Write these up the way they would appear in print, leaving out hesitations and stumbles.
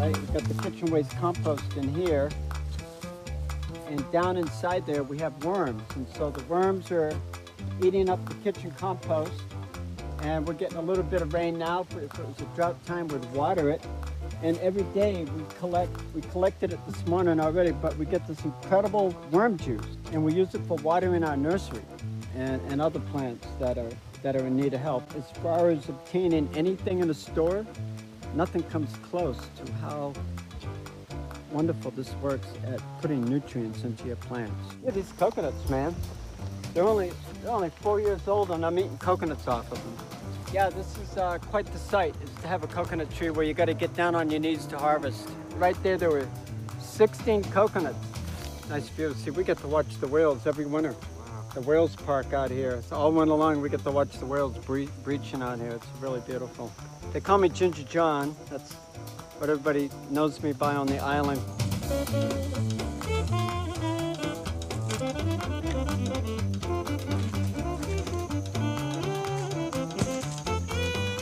right? We've got the kitchen waste compost in here. And down inside there, we have worms. And so the worms are eating up the kitchen compost. And we're getting a little bit of rain now. If it was a drought time, we'd water it. And every day we collected it this morning already, but we get this incredible worm juice. And we use it for watering our nursery and other plants that are in need of help. As far as obtaining anything in a store, nothing comes close to how wonderful this works at putting nutrients into your plants. Yeah, these coconuts, man. They're only 4 years old and I'm eating coconuts off of them. Yeah, this is quite the sight, is to have a coconut tree where you got to get down on your knees to harvest. Right there were 16 coconuts. Nice view. See, we get to watch the whales every winter. The whales park out here. So all winter long we get to watch the whales breaching out here. It's really beautiful. They call me Ginger John. That's what everybody knows me by on the island.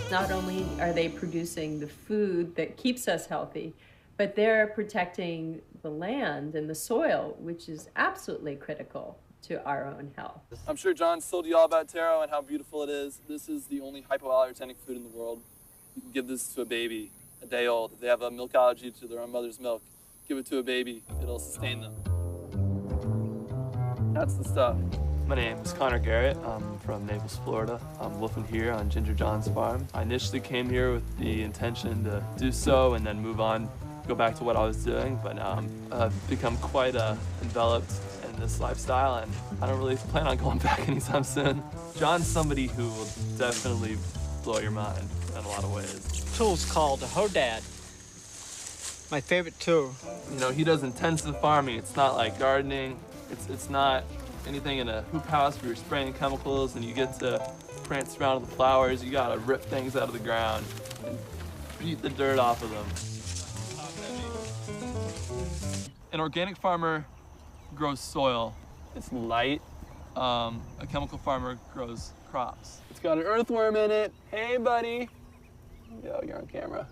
Not only are they producing the food that keeps us healthy, but they're protecting the land and the soil, which is absolutely critical to our own health. I'm sure John told you all about taro and how beautiful it is. This is the only hypoallergenic food in the world. You can give this to a baby, a day old. If they have a milk allergy to their own mother's milk, give it to a baby. It'll sustain them. That's the stuff. My name is Connor Garrett. I'm from Naples, Florida. I'm living here on Ginger John's farm. I initially came here with the intention to do so and then move on, go back to what I was doing, but now I've become quite enveloped in this lifestyle and I don't really plan on going back anytime soon. John's somebody who will definitely blow your mind in a lot of ways. Tool's called a Hodad. My favorite tool. You know, he does intensive farming. It's not like gardening. It's not anything in a hoop house where you're spraying chemicals and you get to prance around with the flowers. You gotta rip things out of the ground and beat the dirt off of them. An organic farmer grows soil. It's light. A chemical farmer grows crops. It's got an earthworm in it. Hey, buddy. Yo, you're on camera.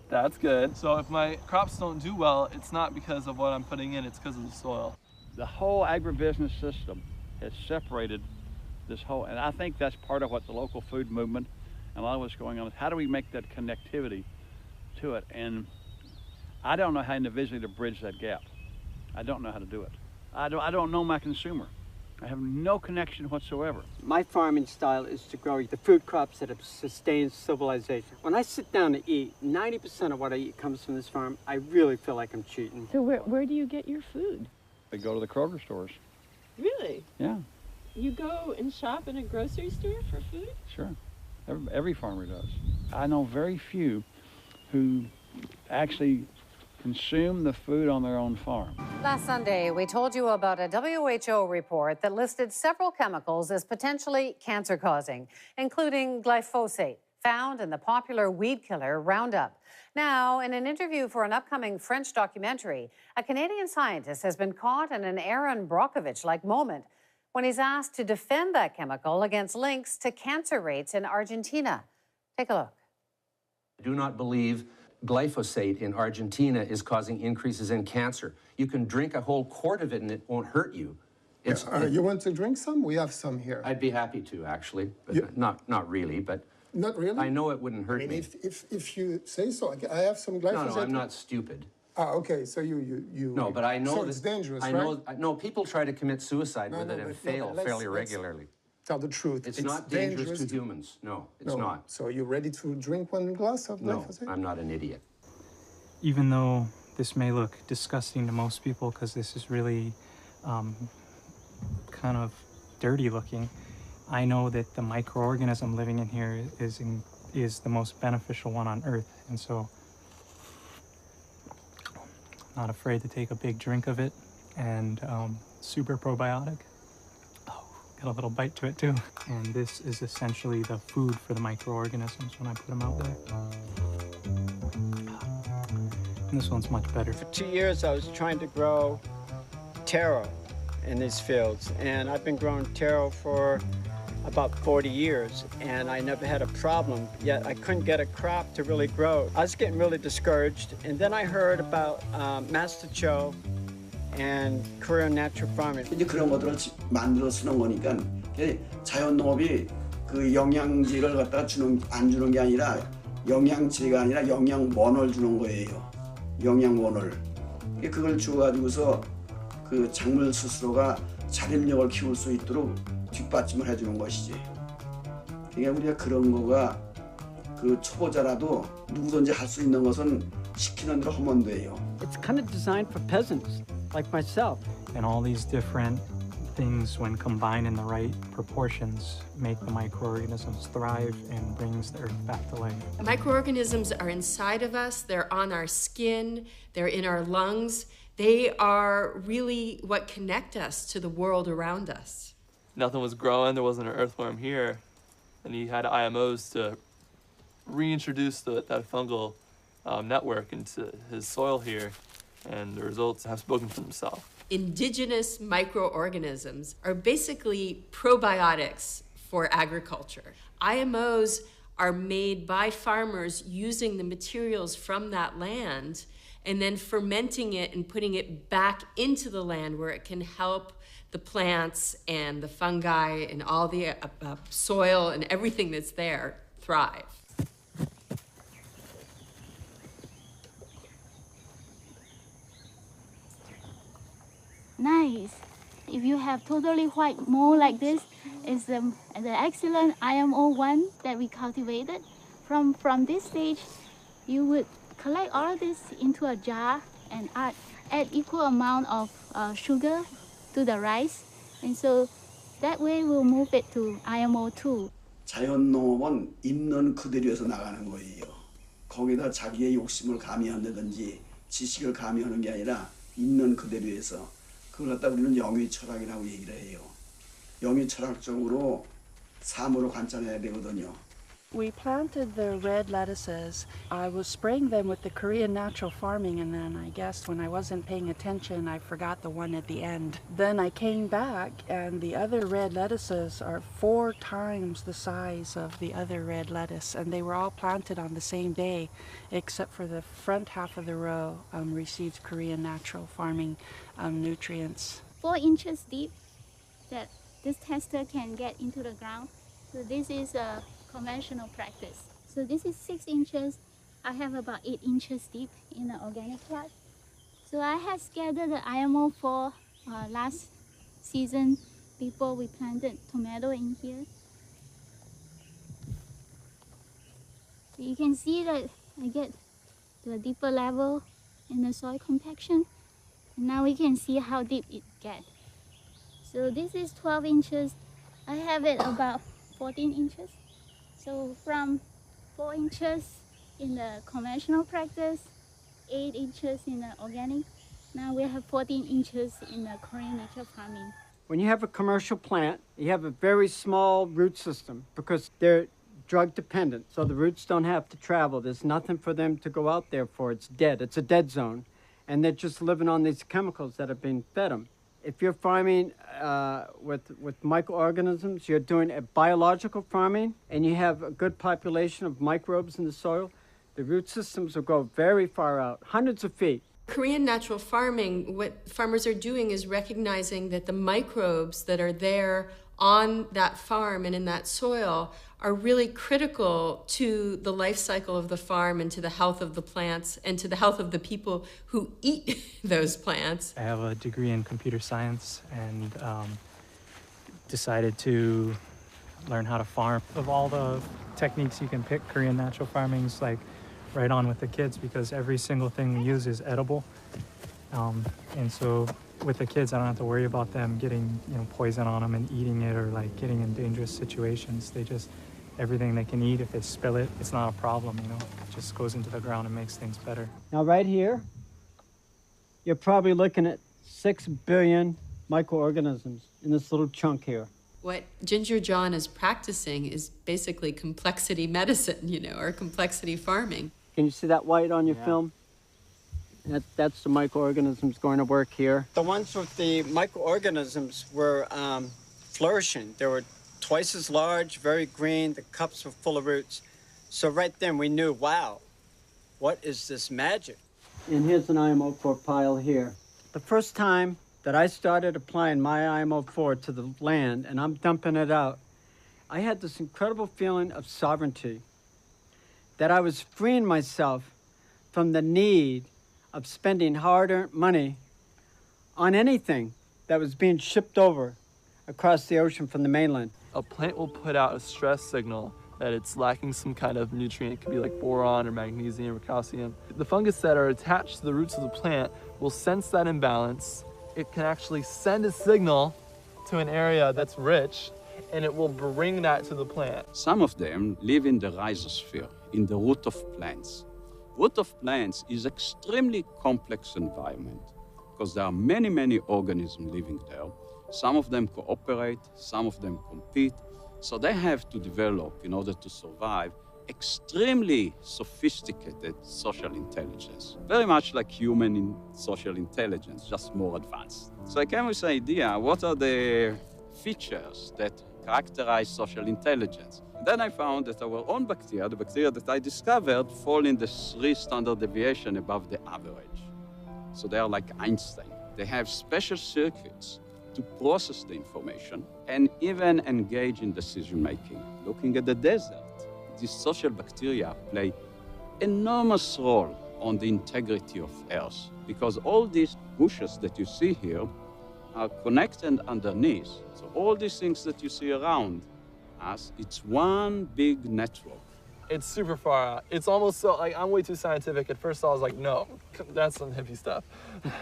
That's good. So if my crops don't do well, it's not because of what I'm putting in, it's because of the soil. The whole agribusiness system has separated this whole, and I think that's part of what the local food movement and a lot of what's going on is how do we make that connectivity to it? And I don't know how individually to bridge that gap. I don't know how to do it. I don't know my consumer. I have no connection whatsoever. My farming style is to grow the food crops that have sustained civilization. When I sit down to eat, 90% of what I eat comes from this farm. I really feel like I'm cheating. So where do you get your food? They go to the Kroger stores. Really? Yeah, You go and shop in a grocery store for food? sure. Every farmer does. I know very few who actually consume the food on their own farm. Last Sunday, we told you about a WHO report that listed several chemicals as potentially cancer-causing, including glyphosate, found in the popular weed killer Roundup. Now, in an interview for an upcoming French documentary, a Canadian scientist has been caught in an Aaron Brockovich-like moment when he's asked to defend that chemical against links to cancer rates in Argentina. Take a look. I do not believe glyphosate in Argentina is causing increases in cancer. You can drink a whole quart of it and it won't hurt you. You want to drink some? We have some here. I'd be happy to, actually, but not really, but Not really? I know it wouldn't hurt me. If you say so, I have some glyphosate. No, I'm not stupid. Ah, okay, so you... No, but I know so it's dangerous, I know, no, people try to commit suicide with it and fail fairly let's regularly. Tell the truth. It's not dangerous to humans. No, it's not. So you're ready to drink one glass of No, glyphosate? I'm not an idiot. Even though this may look disgusting to most people because this is really kind of dirty looking, I know that the microorganism living in here is the most beneficial one on Earth, and so not afraid to take a big drink of it, and super probiotic. Oh, got a little bite to it too. And this is essentially the food for the microorganisms when I put them out there. And this one's much better. For 2 years, I was trying to grow taro in these fields, and I've been growing taro for about 40 years, and I never had a problem, yet I couldn't get a crop to really grow. I was getting really discouraged, and then I heard about Master Cho and Korean natural farming. 이제 그런 것들을 만들어 쓰는 거니까 자연 농업이 그 영양제를 갖다가 안 주는 게 아니라 영양제가 아니라 영양원을 주는 거예요. 영양원을. 그걸 주가지고서 그 작물 스스로가 자립력을 키울 수 있도록 뒷받침을 해주는 것이지. 그러니까 우리가 그런 거가 그 초보자라도 누구든지 할 수 있는 것은 시키는 대로 하면 돼요. It's kind of designed for peasants like myself. And all these different things, when combined in the right proportions, make the microorganisms thrive and brings the earth back to life. Microorganisms are inside of us, they're on our skin, they're in our lungs. They are really what connect us to the world around us. Nothing was growing, there wasn't an earthworm here, and he had IMOs to reintroduce that fungal network into his soil here, and the results have spoken for themselves. Indigenous microorganisms are basically probiotics for agriculture. IMOs are made by farmers using the materials from that land and then fermenting it and putting it back into the land where it can help the plants and the fungi and all the soil and everything that's there thrive. Nice. If you have totally white mold like this, it's the excellent IMO one that we cultivated. From this stage, you would collect all of this into a jar and add equal amount of sugar to the rice, and so that way we'll move it to IMO 2. 자연 농업은 있는 그대로에서 나가는 거예요. 거기다 자기의 욕심을 가미한다든지 지식을 가미하는 게 아니라 있는 그대로에서 그걸 갖다 우리는 영위 철학이라고 얘기를 해요. 영위 철학적으로 삶으로 관찰해야 되거든요. We planted the red lettuces. I was spraying them with the Korean natural farming, and then I guess when I wasn't paying attention, I forgot the one at the end. Then I came back, and the other red lettuces are 4 times the size of the other red lettuce, and they were all planted on the same day, except for the front half of the row receives Korean natural farming nutrients. 4 inches deep that this tester can get into the ground. So this is a conventional practice. So this is 6 inches. I have about 8 inches deep in the organic plot. So I had scattered the IMO for last season before we planted tomato in here. So you can see that I get to a deeper level in the soil compaction. And now we can see how deep it gets. So this is 12 inches. I have it about 14 inches. So from 4 inches in the conventional practice, 8 inches in the organic, now we have 14 inches in the Korean natural farming. When you have a commercial plant, you have a very small root system because they're drug dependent, so the roots don't have to travel. There's nothing for them to go out there for. It's dead. It's a dead zone. And they're just living on these chemicals that have been fed them. If you're farming with microorganisms, you're doing a biological farming, and you have a good population of microbes in the soil, the root systems will go very far out, hundreds of feet. Korean natural farming, what farmers are doing is recognizing that the microbes that are there on that farm and in that soil are really critical to the life cycle of the farm and to the health of the plants and to the health of the people who eat those plants. I have a degree in computer science and decided to learn how to farm. Of all the techniques you can pick, Korean natural farming is like right on with the kids because every single thing we use is edible. And so with the kids, I don't have to worry about them getting poison on them and eating it or like getting in dangerous situations. They just, everything they can eat, if they spill it, it's not a problem, It just goes into the ground and makes things better. Now right here, you're probably looking at 6 billion microorganisms in this little chunk here. What Ginger John is practicing is basically complexity medicine, or complexity farming. Can you see that white on your film? That's the microorganisms going to work here. The ones with the microorganisms were flourishing. They were twice as large, very green. The cups were full of roots. So right then we knew, wow, what is this magic? And here's an IMO4 pile here. The first time that I started applying my IMO4 to the land and I'm dumping it out, I had this incredible feeling of sovereignty, that I was freeing myself from the need of spending hard-earned money on anything that was being shipped over across the ocean from the mainland. A plant will put out a stress signal that it's lacking some kind of nutrient. It could be like boron or magnesium or calcium. The fungus that are attached to the roots of the plant will sense that imbalance. It can actually send a signal to an area that's rich, and it will bring that to the plant. Some of them live in the rhizosphere, in the root of plants. Root of plants is extremely complex environment because there are many, many organisms living there. Some of them cooperate, some of them compete. So they have to develop, in order to survive, extremely sophisticated social intelligence. Very much like human social intelligence, just more advanced. So I came with the idea, what are the features that characterize social intelligence? And then I found that our own bacteria, the bacteria that I discovered, fall in the 3 standard deviation above the average. So they are like Einstein. They have special circuits to process the information and even engage in decision-making. Looking at the desert, these social bacteria play enormous role on the integrity of Earth because all these bushes that you see here are connected underneath. So all these things that you see around us, it's one big network. It's super far out. It's almost so, like, I'm way too scientific. At first I was like, no, that's some hippie stuff.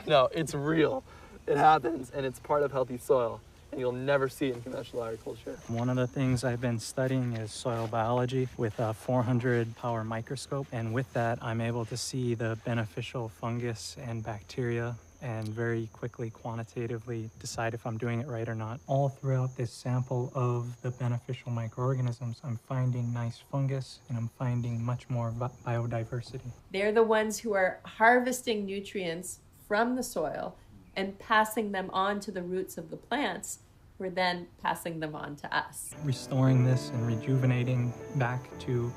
No, it's real. It happens, and it's part of healthy soil, and you'll never see it in conventional agriculture. One of the things I've been studying is soil biology with a 400 power microscope, and with that I'm able to see the beneficial fungus and bacteria and very quickly quantitatively decide if I'm doing it right or not. All throughout this sample of the beneficial microorganisms, I'm finding nice fungus and I'm finding much more biodiversity. They're the ones who are harvesting nutrients from the soil and passing them on to the roots of the plants, who are then passing them on to us. Restoring this and rejuvenating back to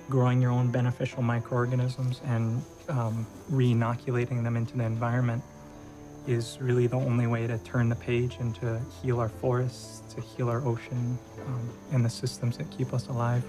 growing your own beneficial microorganisms and re-inoculating them into the environment is really the only way to turn the page and to heal our forests, to heal our ocean, and the systems that keep us alive.